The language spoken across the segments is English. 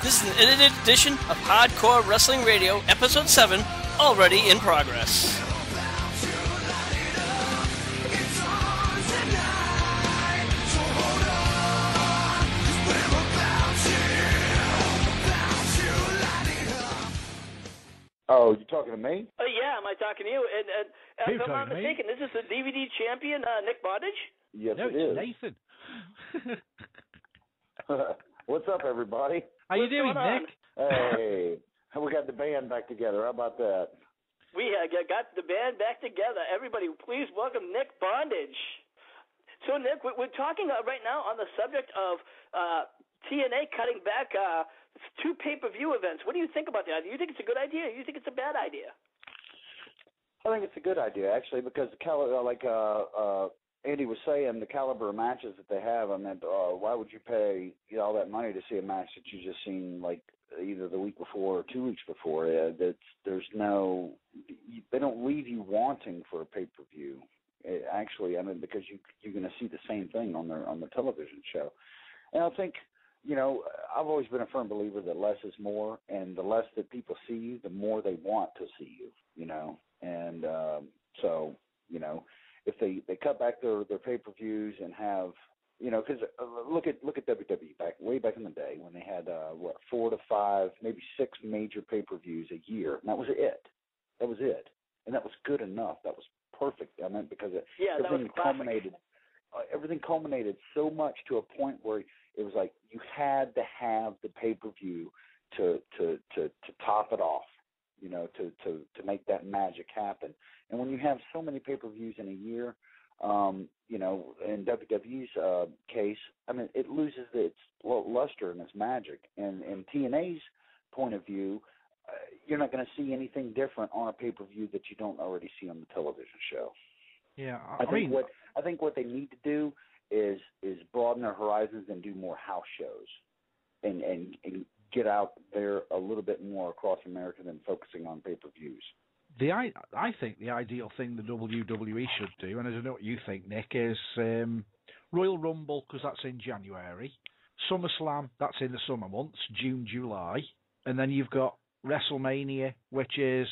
This is an edited edition of Hardcore Wrestling Radio, Episode 7, already in progress. Oh, you talking to me? Yeah, am I talking to you? And if I'm not mistaken, this is the DVD champion, Nick Bondage? Yes, no, it is. Nathan. What's up, everybody? How you doing, Nick? Hey, we got the band back together. How about that? We got the band back together. Everybody, please welcome Nick Bondage. So, Nick, we're talking right now on the subject of TNA cutting back 2 pay-per-view events. What do you think about that? Do you think it's a good idea, or do you think it's a bad idea? I think it's a good idea, actually, because Andy was saying, the caliber of matches that they have, I mean, why would you pay all that money to see a match that you just seen like either the week before or 2 weeks before? They don't leave you wanting for a pay-per-view. Actually, I mean, because you're going to see the same thing on the television show. And I think, I've always been a firm believer that less is more, and the less that people see you, the more they want to see you, And so, if they cut back their pay-per-views and have, because look at WWE way back in the day when they had 4 to 5, maybe 6 major pay-per-views a year, and that was it. And that was good enough. That was perfect. I mean, because everything culminated so much to a point where it was like you had to have the pay-per-view to top it off, to make that magic happen. And when you have so many pay-per-views in a year, in WWE's case, I mean, it loses its luster and its magic. And in TNA's point of view, you're not going to see anything different on a pay-per-view that you don't already see on the television show. Yeah, I think what they need to do is broaden their horizons and do more house shows, and get out there a little bit more across America than focusing on pay-per-views. I think the ideal thing the WWE should do, and I don't know what you think, Nick, is Royal Rumble, because that's in January, SummerSlam, that's in the summer months, June, July, and then you've got WrestleMania, which is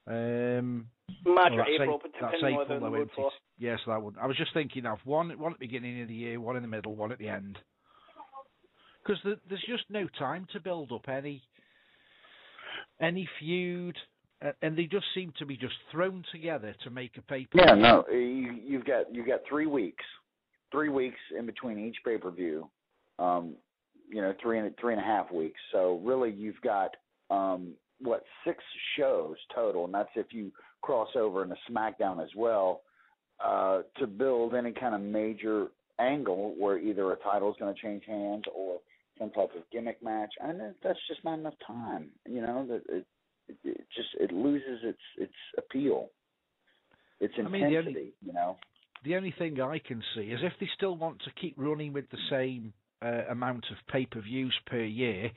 March or April, but depending on the mood for. Yes, that would. I was just thinking of one at the beginning of the year, one in the middle, one at the end. Because there's just no time to build up any feud, and they just seem to be just thrown together to make a pay-per-view. Yeah, no, you've got 3 weeks, 3 weeks in between each pay-per-view, 3.5 weeks. So really, you've got 6 shows total, and that's if you cross over into SmackDown as well, to build any kind of major angle where either a title is going to change hands or some type of gimmick match, and that's just not enough time. It loses its appeal, its intensity. The only thing I can see is if they still want to keep running with the same amount of pay-per-views per year,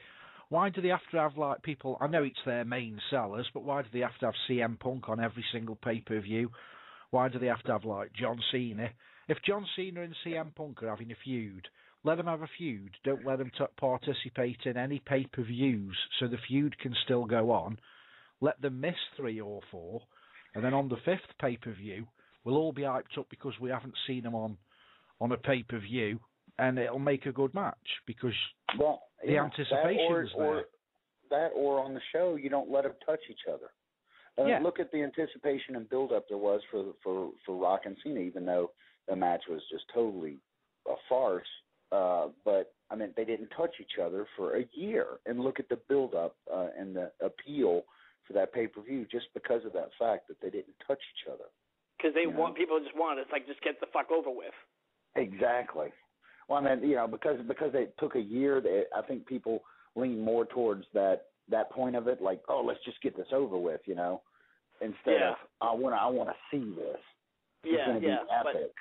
why do they have to have people? I know it's their main sellers, but why do they have to have CM Punk on every single pay-per-view? Why do they have to have John Cena? If John Cena and CM Punk are having a feud, let them have a feud. Don't let them participate in any pay-per-views so the feud can still go on. Let them miss 3 or 4, and then on the 5th pay-per-view, we'll all be hyped up because we haven't seen them on a pay-per-view, and it'll make a good match because the anticipation is there. That or on the show, you don't let them touch each other. Look at the anticipation and build-up there was for Rock and Cena, even though the match was just totally a farce. But, I mean, they didn't touch each other for a year. And look at the build-up and the appeal for that pay-per-view just because of that fact that they didn't touch each other. Because people just want it. It's like, just get the fuck over with. Exactly. Well, I mean, because it took a year, I think people lean more towards that point of it, like, oh, let's just get this over with, instead of I want to see this. It's going to be epic,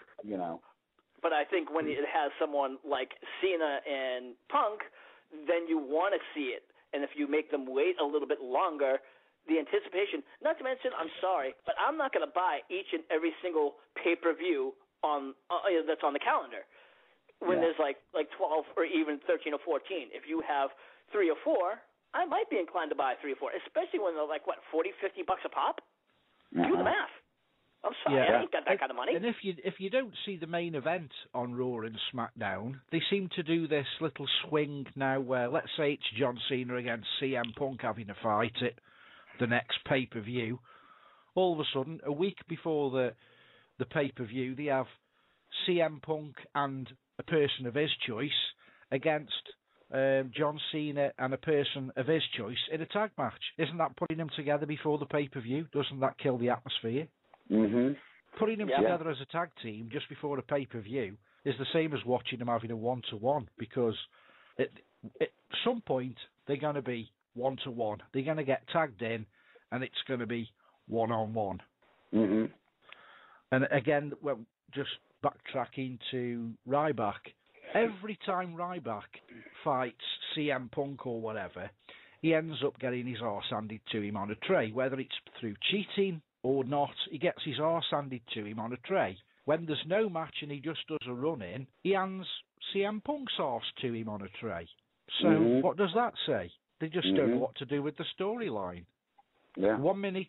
But I think when it has someone like Cena and Punk, then you want to see it. And if you make them wait a little bit longer, the anticipation, not to mention, I'm sorry, but I'm not going to buy each and every single pay-per-view that's on the calendar when there's like 12 or even 13 or 14. If you have 3 or 4, I might be inclined to buy 3 or 4, especially when they're like, what, $40, $50 a pop? Do the math. I'm sorry, I ain't got that kind of money. And if you don't see the main event on Raw and SmackDown, they seem to do this little swing now where, let's say it's John Cena against CM Punk having a fight at the next pay-per-view. All of a sudden, a week before the pay-per-view, they have CM Punk and a person of his choice against John Cena and a person of his choice in a tag match. Isn't that putting them together before the pay-per-view? Doesn't that kill the atmosphere? Mm-hmm. Putting them together as a tag team just before a pay-per-view is the same as watching them having a one-to-one, because at some point they're going to be one-to-one. They're going to get tagged in, and it's going to be one-on-one. Mm-hmm. And again, well, just backtracking to Ryback, every time Ryback fights CM Punk or whatever, he ends up getting his arse handed to him on a tray, whether it's through cheating or not. He gets his arse handed to him on a tray. When there's no match and he just does a run-in, he hands CM Punk's arse to him on a tray. So what does that say? They just don't know what to do with the storyline. Yeah. 1 minute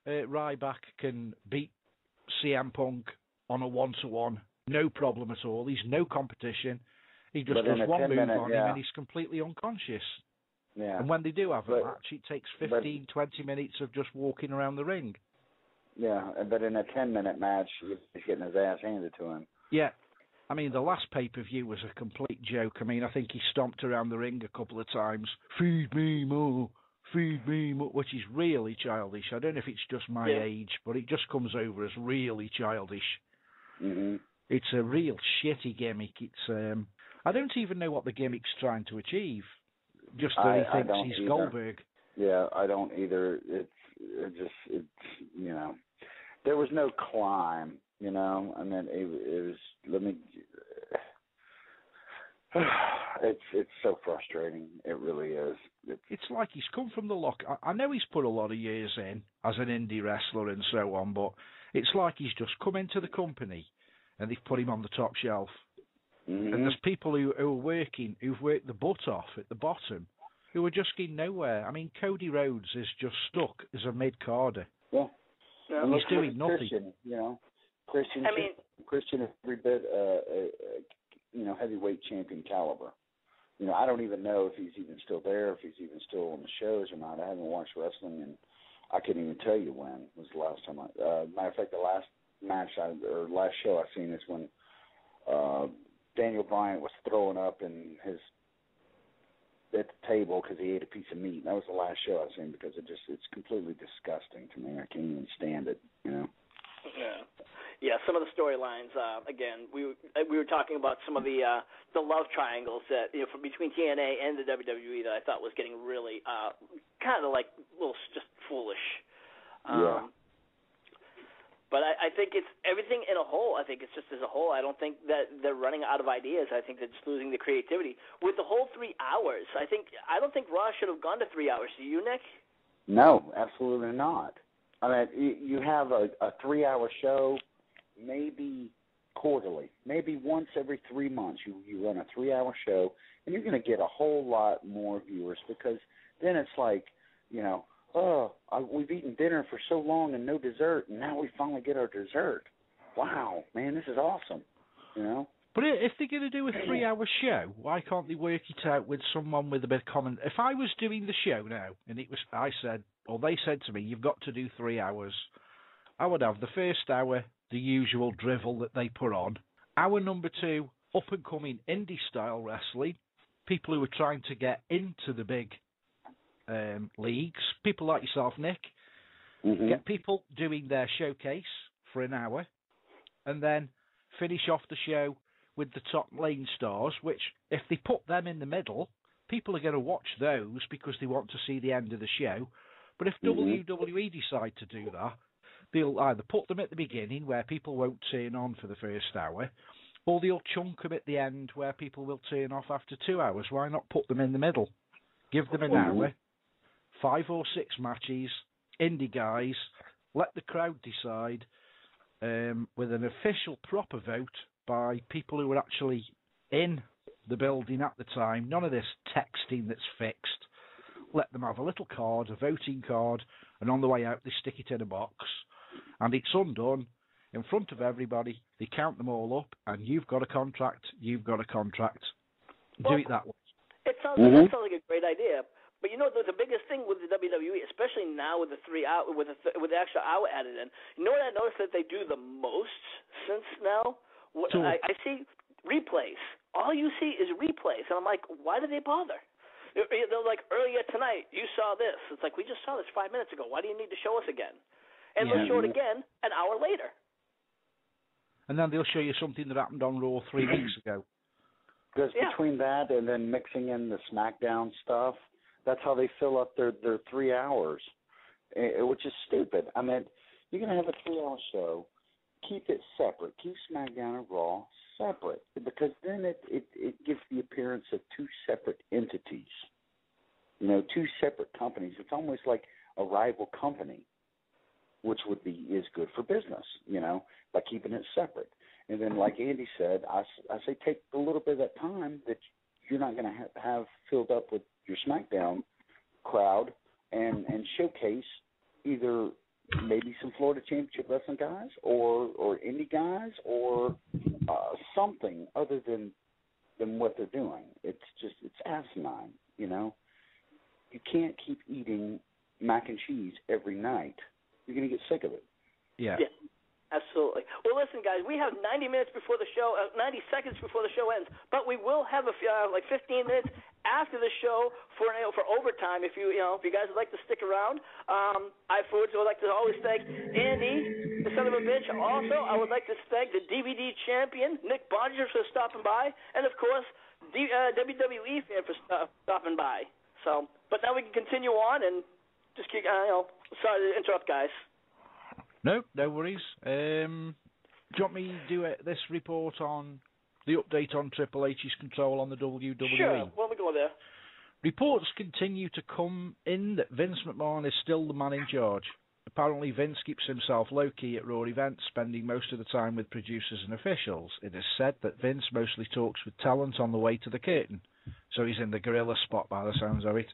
Ryback can beat CM Punk on a one-to-one, no problem at all. He's no competition. He just does one move on him and he's completely unconscious. Yeah. And when they do have a match, it takes 15, 20 minutes of just walking around the ring. Yeah, but in a 10-minute match, he's getting his ass handed to him. Yeah. I mean, the last pay-per-view was a complete joke. I mean, I think he stomped around the ring a couple of times. Feed me more, which is really childish. I don't know if it's just my age, but it just comes over as really childish. Mm-hmm. It's a real shitty gimmick. It's I don't even know what the gimmick's trying to achieve. Just that he thinks he's either. Goldberg. Yeah, I don't either. It's you know, there was no climb, you know. I mean, it was. Let me. It's so frustrating. It really is. It's like he's come from the lock. I know he's put a lot of years in as an indie wrestler and so on, but it's like he's just come into the company and they've put him on the top shelf. Mm-hmm. And there's people who are working, who've worked the butt off at the bottom, who are just getting nowhere. I mean, Cody Rhodes is just stuck as a mid-carder. Yeah. He's doing nothing. Christian, you know, Christian is every bit, you know, heavyweight champion caliber. You know, I don't even know if he's even still there, if he's even still on the shows or not. I haven't watched wrestling, and I couldn't even tell you when was the last time. Matter of fact, the last last show I seen is when Daniel Bryan was throwing up in his at the table because he ate a piece of meat. That was the last show I've seen because it's completely disgusting to me. I can't even stand it, you know. Yeah, some of the storylines. Again, we were talking about some of the love triangles that from between TNA and the WWE that I thought was getting really kind of like a little just foolish. But I think it's everything in a whole. I think it's just as a whole. I don't think that they're running out of ideas. I think they're just losing the creativity. With the whole 3 hours, I don't think Raw should have gone to 3 hours. Do you, Nick? No, absolutely not. I mean, you have a 3-hour show, maybe quarterly, maybe once every 3 months. You run a 3-hour show, and you're going to get a whole lot more viewers because then it's like, you know, we've eaten dinner for so long and no dessert, and now we finally get our dessert. Wow, man, this is awesome, you know? But if they're going to do a 3-hour show, why can't they work it out with someone with a bit of common... If I was doing the show now, and they said to me, you've got to do 3 hours, I would have the first hour, the usual drivel that they put on. Hour number 2, up-and-coming indie-style wrestling, people who are trying to get into the big leagues, people like yourself, Nick, get people doing their showcase for an hour, and then finish off the show with the top lane stars, which, if they put them in the middle, people are going to watch those because they want to see the end of the show. But if WWE decide to do that, they'll either put them at the beginning, where people won't turn on for the first hour, or they'll chunk them at the end, where people will turn off after 2 hours. Why not put them in the middle? Give them an hour, 5 or 6 matches, indie guys, let the crowd decide, with an official proper vote by people who are actually in the building at the time. None of this texting that's fixed. Let them have a little card, a voting card, and on the way out they stick it in a box. And it's undone in front of everybody. They count them all up, and you've got a contract. You've got a contract. Do it that way. It sounds that sounds like a great idea. But you know, the biggest thing with the WWE, especially now with the 3 hour, with the extra hour added in, you know what I noticed that they do the most since now? I see replays. All you see is replays, and I'm like, why do they bother? They're like, earlier tonight, you saw this. It's like, we just saw this 5 minutes ago. Why do you need to show us again? And they'll show it again an hour later. And then they'll show you something that happened on Raw 3 weeks ago. Because between that and then mixing in the SmackDown stuff, that's how they fill up their 3 hours, which is stupid. I mean, you're going to have a 3-hour show. Keep it separate. Keep SmackDown and Raw separate, because then it gives the appearance of 2 separate entities. You know, 2 separate companies. It's almost like a rival company, which is good for business, you know, by keeping it separate. And then, like Andy said, I say take a little bit of that time that you're not going to have filled up with your SmackDown crowd and showcase either maybe some Florida Championship Wrestling guys or indie guys or something other than what they're doing. It's asinine, you know. You can't keep eating mac and cheese every night. You're going to get sick of it. Yeah. Absolutely. Well, listen, guys, we have 90 minutes before the show, 90 seconds before the show ends, but we will have like 15 minutes after the show for overtime. If you guys would like to stick around, I would like to always thank Andy, the son of a bitch. Also, I would like to thank the DVD champion Nick Bondage for stopping by, and of course, the WWE fan for stopping by. So, but now we can continue on and just keep. Sorry to interrupt, guys. No worries. Do you want me to do this report on the update on Triple H's control on the WWE? Sure, why don't we go there? Reports continue to come in that Vince McMahon is still the man in charge. Apparently Vince keeps himself low-key at Raw events, spending most of the time with producers and officials. It is said that Vince mostly talks with talent on the way to the curtain, so he's in the gorilla spot by the sounds of it.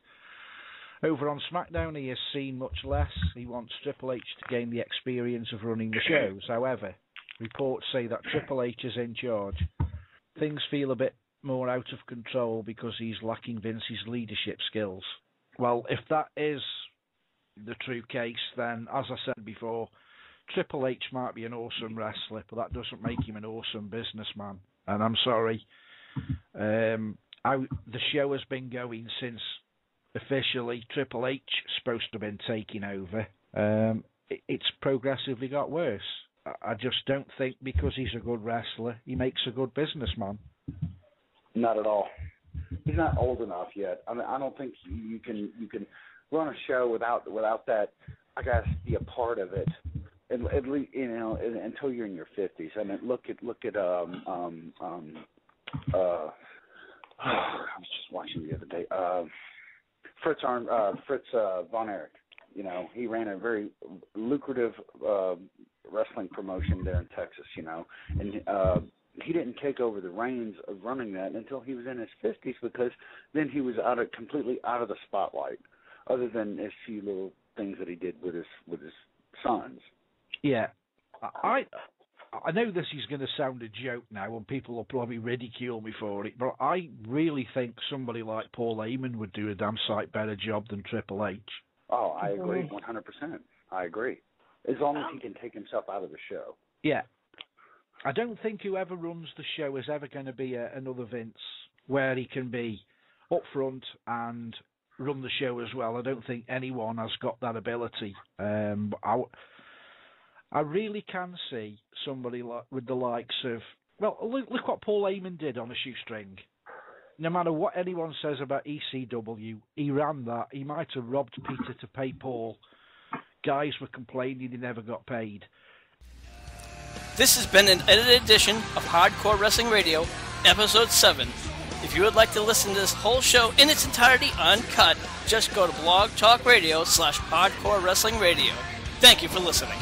Over on SmackDown, he has seen much less. He wants Triple H to gain the experience of running the shows. However, reports say that Triple H is in charge. Things feel a bit more out of control because he's lacking Vince's leadership skills. Well, if that is the true case, then, as I said before, Triple H might be an awesome wrestler, but that doesn't make him an awesome businessman. And I'm sorry. The show has been going since... officially, Triple H is supposed to have been taking over. It's progressively got worse. I just don't think because he's a good wrestler, he makes a good businessman. Not at all. He's not old enough yet. I mean, I don't think you can run a show without that. I guess be a part of it. At least until you're in your 50s. I mean, look at I was just watching the other day. Fritz Von Erich. You know, he ran a very lucrative wrestling promotion there in Texas, you know, and he didn't take over the reins of running that until he was in his 50s, because then he was completely out of the spotlight, other than a few little things that he did with his sons. Yeah. I know this is going to sound a joke now, and people will probably ridicule me for it, but I really think somebody like Paul Heyman would do a damn sight better job than Triple H. Oh, I agree 100%. I agree. As long as he can take himself out of the show. Yeah. I don't think whoever runs the show is ever going to be another Vince, where he can be up front and run the show as well. I don't think anyone has got that ability. I really can see somebody with the likes of... Well, look what Paul Heyman did on a shoestring. No matter what anyone says about ECW, he ran that. He might have robbed Peter to pay Paul. Guys were complaining he never got paid. This has been an edited edition of Hardcore Wrestling Radio, Episode 7. If you would like to listen to this whole show in its entirety uncut, just go to blogtalkradio.com/Hardcore Wrestling Radio. Thank you for listening.